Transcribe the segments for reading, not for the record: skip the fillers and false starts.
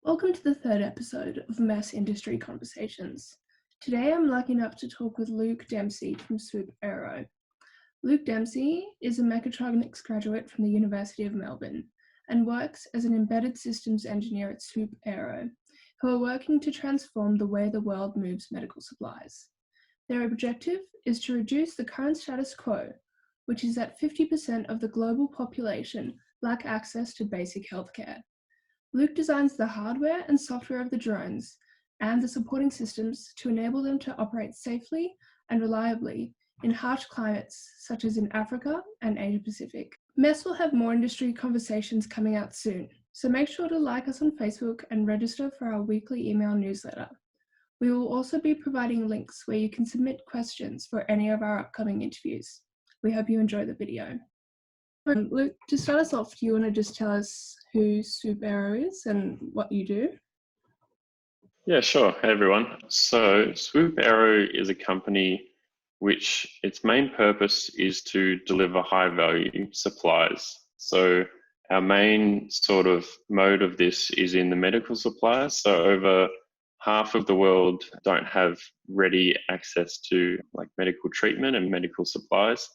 Welcome to the third episode of Mass Industry Conversations. Today I'm lucky enough to talk with Luke Dempsey from Swoop Aero. Luke Dempsey is a mechatronics graduate from the University of Melbourne and works as an embedded systems engineer at Swoop Aero, who are working to transform the way the world moves medical supplies. Their objective is to reduce the current status quo, which is that 50% of the global population lack access to basic healthcare. Luke designs the hardware and software of the drones and the supporting systems to enable them to operate safely and reliably in harsh climates such as in Africa and Asia Pacific. MES will have more industry conversations coming out soon, so make sure to like us on Facebook and register for our weekly email newsletter. We will also be providing links where you can submit questions for any of our upcoming interviews. We hope you enjoy the video. Luke, to start us off, do you want to just tell us who Swoop Aero is and what you do? Yeah, sure. Hey, everyone. So Swoop Aero is a company which its main purpose is to deliver high value supplies. So our main sort of mode of this is in the medical supplies. So over half of the world don't have ready access to like medical treatment and medical supplies.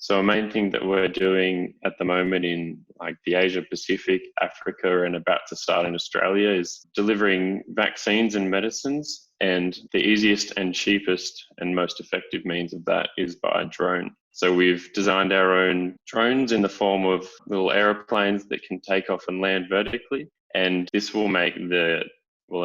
So a main thing that we're doing at the moment in like the Asia Pacific, Africa, and about to start in Australia is delivering vaccines and medicines. And the easiest and cheapest and most effective means of that is by drone. So we've designed our own drones in the form of little aeroplanes that can take off and land vertically. And this will make it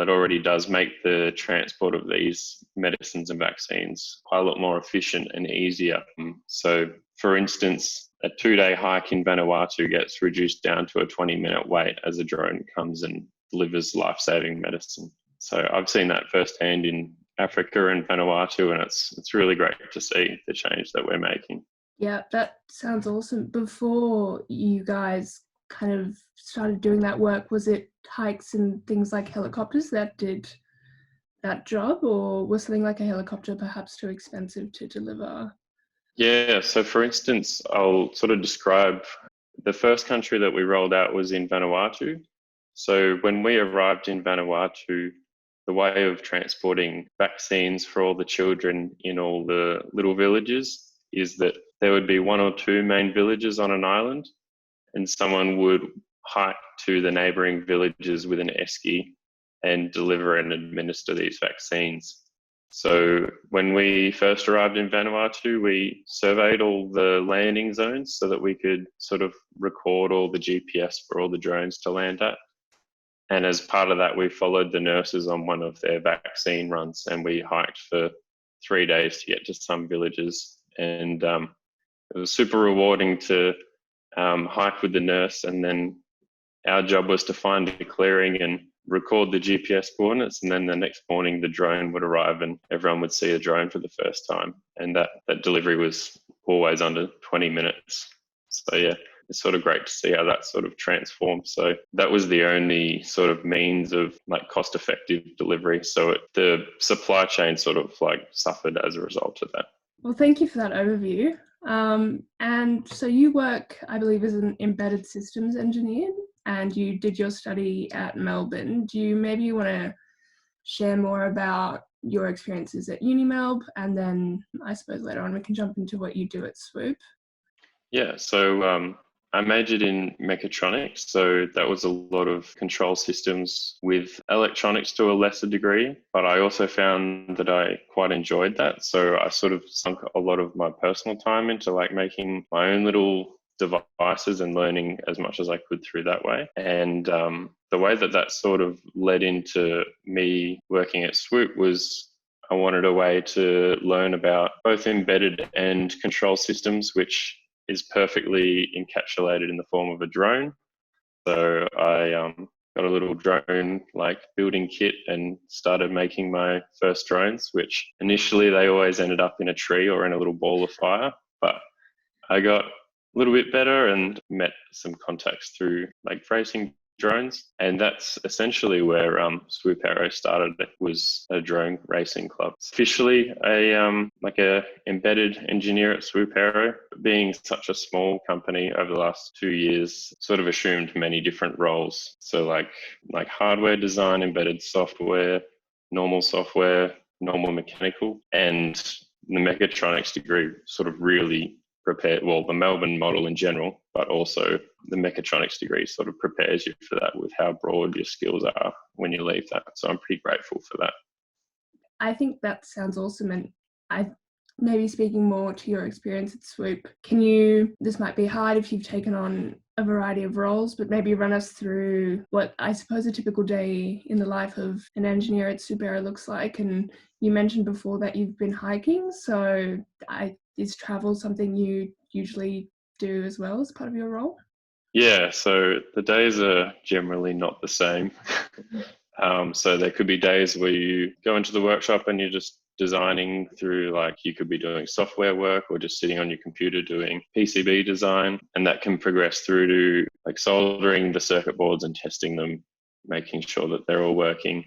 already does make the transport of these medicines and vaccines quite a lot more efficient and easier. So, for instance, a 2-day hike in Vanuatu gets reduced down to a 20-minute wait as a drone comes and delivers life-saving medicine. So I've seen that firsthand in Africa and Vanuatu, and it's really great to see the change that we're making. Yeah, that sounds awesome. Before you guys kind of started doing that work, was it hikes and things like helicopters that did that job, or was something like a helicopter perhaps too expensive to deliver? Yeah, so for instance, I'll sort of describe the first country that we rolled out was in Vanuatu. So when we arrived in Vanuatu, the way of transporting vaccines for all the children in all the little villages is that there would be 1 or 2 main villages on an island, and someone would hike to the neighbouring villages with an esky and deliver and administer these vaccines. So when we first arrived in Vanuatu, we surveyed all the landing zones so that we could sort of record all the GPS for all the drones to land at. And as part of that, we followed the nurses on one of their vaccine runs, and we hiked for 3 days to get to some villages. And it was super rewarding to hike with the nurse, and then our job was to find a clearing and record the GPS coordinates, and then the next morning the drone would arrive and everyone would see the drone for the first time. And that delivery was always under 20 minutes. So yeah, it's sort of great to see how that sort of transformed. So that was the only sort of means of like cost-effective delivery. So the supply chain sort of like suffered as a result of that. Well, thank you for that overview. And so you work, I believe, as an embedded systems engineer, and you did your study at Melbourne. Do you maybe want to share more about your experiences at UniMelb, and then I suppose later on we can jump into what you do at Swoop? Yeah, so I majored in mechatronics, so that was a lot of control systems with electronics to a lesser degree, but I also found that I quite enjoyed that. So I sort of sunk a lot of my personal time into like making my own little devices and learning as much as I could through that way. And the way that sort of led into me working at Swoop was I wanted a way to learn about both embedded and control systems, which is perfectly encapsulated in the form of a drone. So I got a little drone like building kit and started making my first drones, which initially they always ended up in a tree or in a little ball of fire. But I got a little bit better and met some contacts through like racing drones, and that's essentially where Swoop Aero started. It was a drone racing club. It's officially a embedded engineer at Swoop Aero. Being such a small company over the last 2 years, sort of assumed many different roles. So like hardware design, embedded software, normal mechanical, and the mechatronics degree sort of really prepare, well, the Melbourne model in general, but also the mechatronics degree sort of prepares you for that with how broad your skills are when you leave that. So I'm pretty grateful for that. I think that sounds awesome. And I maybe speaking more to your experience at Swoop, this might be hard if you've taken on a variety of roles, but maybe run us through what I suppose a typical day in the life of an engineer at Swoop Aero looks like. And you mentioned before that you've been hiking, so is travel something you usually do as well as part of your role? Yeah, so the days are generally not the same. So there could be days where you go into the workshop and you're just designing through, like you could be doing software work or just sitting on your computer doing PCB design, and that can progress through to like soldering the circuit boards and testing them, making sure that they're all working.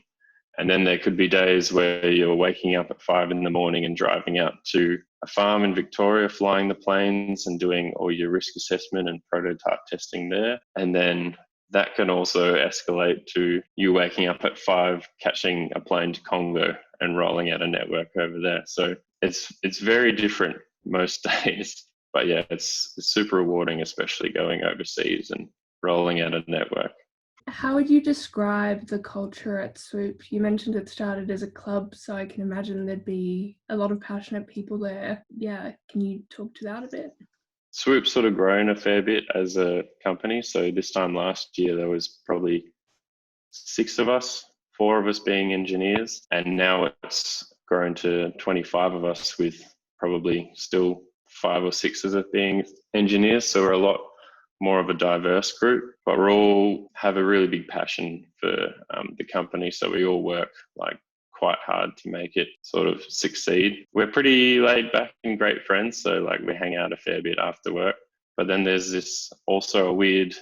And then there could be days where you're waking up at 5 a.m. and driving out to a farm in Victoria, flying the planes and doing all your risk assessment and prototype testing there. And then that can also escalate to you waking up at 5, catching a plane to Congo and rolling out a network over there. So it's very different most days. But yeah, it's super rewarding, especially going overseas and rolling out a network. How would you describe the culture at Swoop? You mentioned it started as a club, so I can imagine there'd be a lot of passionate people there. Yeah, can you talk to that a bit? Swoop's sort of grown a fair bit as a company. So this time last year, there was probably 6 of us, 4 of us being engineers, and now it's grown to 25 of us with probably still 5 or 6 of us being engineers. So we're a lot more of a diverse group, but we all have a really big passion for the company. So we all work like quite hard to make it sort of succeed. We're pretty laid back and great friends. So like we hang out a fair bit after work, but then there's this also a weird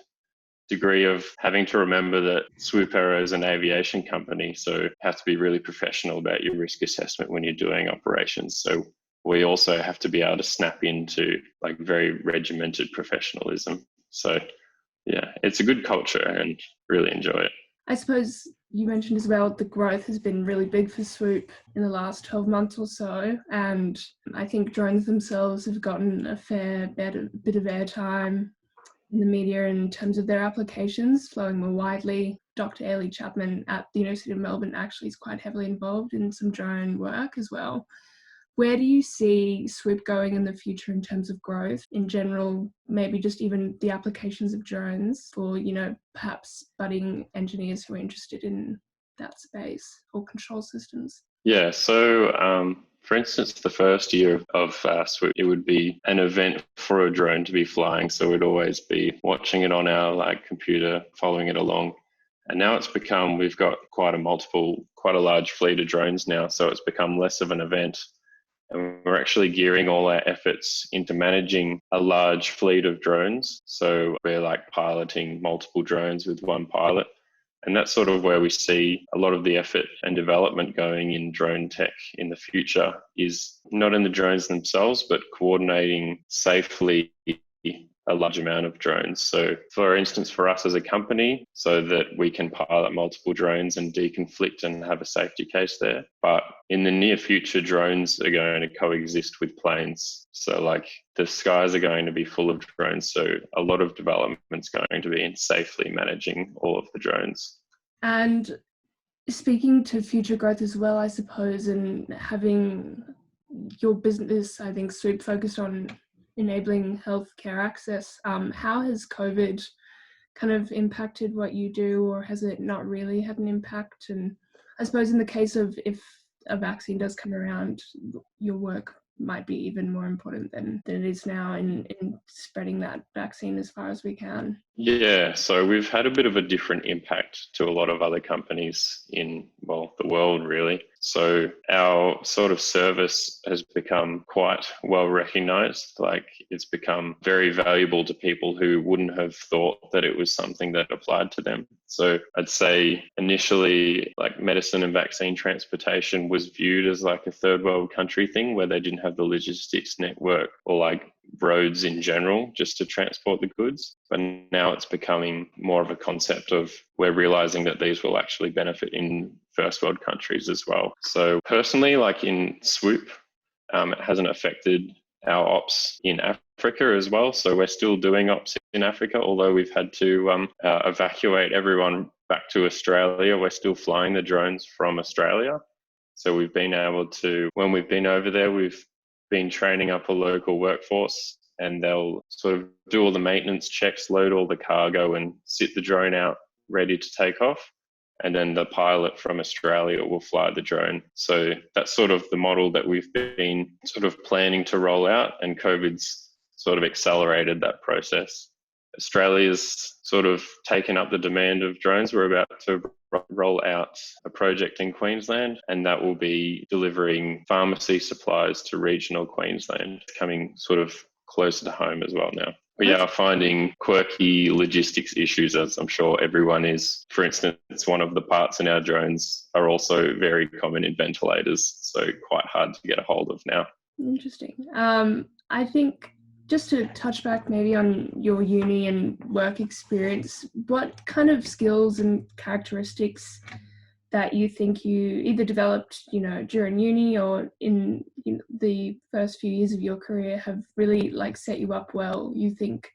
degree of having to remember that Swoop Aero is an aviation company. So you have to be really professional about your risk assessment when you're doing operations. So we also have to be able to snap into like very regimented professionalism. So yeah, it's a good culture and really enjoy it. I suppose you mentioned as well the growth has been really big for Swoop in the last 12 months or so, and I think drones themselves have gotten a fair bit of airtime in the media in terms of their applications flowing more widely. Dr. Ailey Chapman at the University of Melbourne actually is quite heavily involved in some drone work as well. Where do you see Swoop going in the future in terms of growth in general, maybe just even the applications of drones for, perhaps budding engineers who are interested in that space or control systems? Yeah, so for instance, the first year of Swoop, it would be an event for a drone to be flying. So we'd always be watching it on our computer, following it along. And now we've got quite a large fleet of drones now. So it's become less of an event. And we're actually gearing all our efforts into managing a large fleet of drones. So we're piloting multiple drones with one pilot. And that's sort of where we see a lot of the effort and development going in drone tech in the future, is not in the drones themselves, but coordinating safely a large amount of drones. So for instance, for us as a company, so that we can pilot multiple drones and deconflict and have a safety case there. But in the near future, drones are going to coexist with planes. So the skies are going to be full of drones. So a lot of development's going to be in safely managing all of the drones. And speaking to future growth as well, I suppose, and having your business, I think, Swoop focused on enabling healthcare access, how has COVID kind of impacted what you do, or has it not really had an impact? And I suppose in the case of if a vaccine does come around, your work might be even more important than it is now in spreading that vaccine as far as we can. Yeah, so we've had a bit of a different impact to a lot of other companies in the world really. So our sort of service has become quite well recognized. Like it's become very valuable to people who wouldn't have thought that it was something that applied to them. So I'd say initially like medicine and vaccine transportation was viewed as like a third world country thing where they didn't have the logistics network or like roads in general just to transport the goods. But now it's becoming more of a concept of we're realizing that these will actually benefit in first world countries as well. So personally, like in Swoop, it hasn't affected our ops in Africa as well. So we're still doing ops in Africa, although we've had to evacuate everyone back to Australia. We're still flying the drones from Australia. So we've been able to, when we've been over there, we've been training up a local workforce and they'll sort of do all the maintenance checks, load all the cargo and sit the drone out ready to take off. And then the pilot from Australia will fly the drone. So that's sort of the model that we've been sort of planning to roll out, and COVID's sort of accelerated that process. Australia's sort of taken up the demand of drones. We're about to roll out a project in Queensland, and that will be delivering pharmacy supplies to regional Queensland, coming sort of closer to home as well now. We are finding quirky logistics issues, as I'm sure everyone is. For instance, one of the parts in our drones are also very common in ventilators, so quite hard to get a hold of now. Interesting. I think just to touch back maybe on your uni and work experience, what kind of skills and characteristics that you think you either developed, during uni or in the first few years of your career have really like set you up well, you think,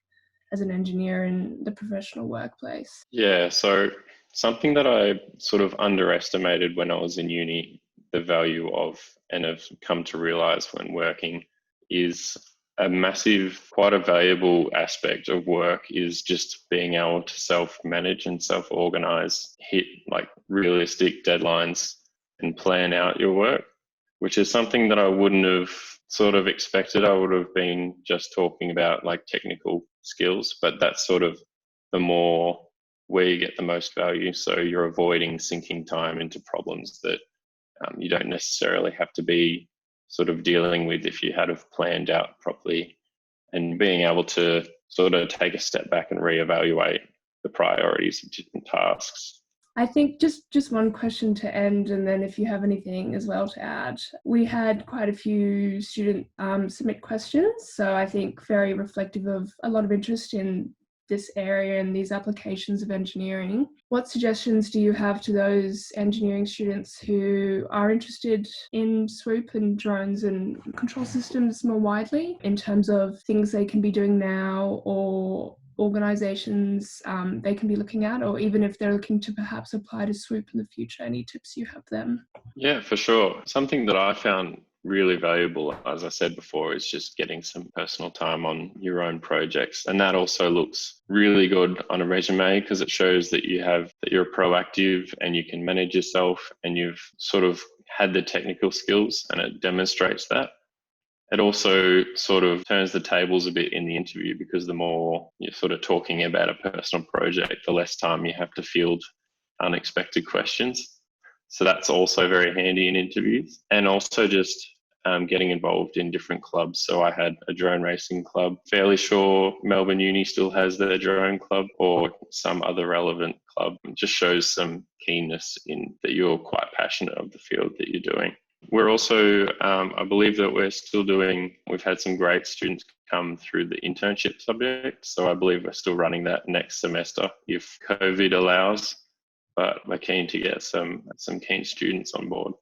as an engineer in the professional workplace? Yeah, so something that I sort of underestimated when I was in uni, the value of, and have come to realize when working, is a massive, quite a valuable aspect of work is just being able to self-manage and self-organize, hit like realistic deadlines and plan out your work, which is something that I wouldn't have sort of expected. I would have been just talking about like technical skills, but that's sort of the more where you get the most value. So you're avoiding sinking time into problems that you don't necessarily have to be sort of dealing with if you had have planned out properly, and being able to sort of take a step back and reevaluate the priorities of different tasks. I think just one question to end, and then if you have anything as well to add. We had quite a few students submit questions, so I think very reflective of a lot of interest in this area and these applications of engineering. What suggestions do you have to those engineering students who are interested in Swoop and drones and control systems more widely in terms of things they can be doing now or organizations they can be looking at, or even if they're looking to perhaps apply to Swoop in the future, any tips you have them? Yeah, for sure. Something that I found really valuable, as I said before, is just getting some personal time on your own projects. And that also looks really good on a resume because it shows that you're proactive and you can manage yourself and you've sort of had the technical skills, and it demonstrates that. It also sort of turns the tables a bit in the interview because the more you're sort of talking about a personal project, the less time you have to field unexpected questions. So that's also very handy in interviews. And also just getting involved in different clubs. So I had a drone racing club. Fairly sure Melbourne Uni still has their drone club, or some other relevant club. It just shows some keenness in that you're quite passionate of the field that you're doing. We're also, I believe that we've had some great students come through the internship subject. So I believe we're still running that next semester if COVID allows, but we're keen to get some keen students on board.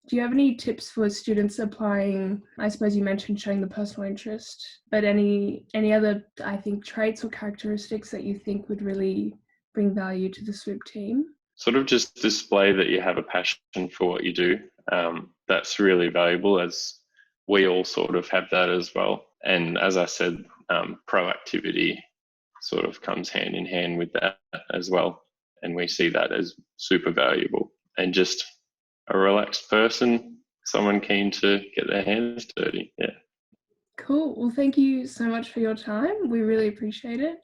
Do you have any tips for students applying? I suppose you mentioned showing the personal interest, but any other, I think, traits or characteristics that you think would really bring value to the Swoop team? Sort of just display that you have a passion for what you do. That's really valuable, as we all sort of have that as well. And as I said, proactivity sort of comes hand in hand with that as well. And we see that as super valuable. And just a relaxed person, someone keen to get their hands dirty. Yeah. Cool. Well, thank you so much for your time. We really appreciate it.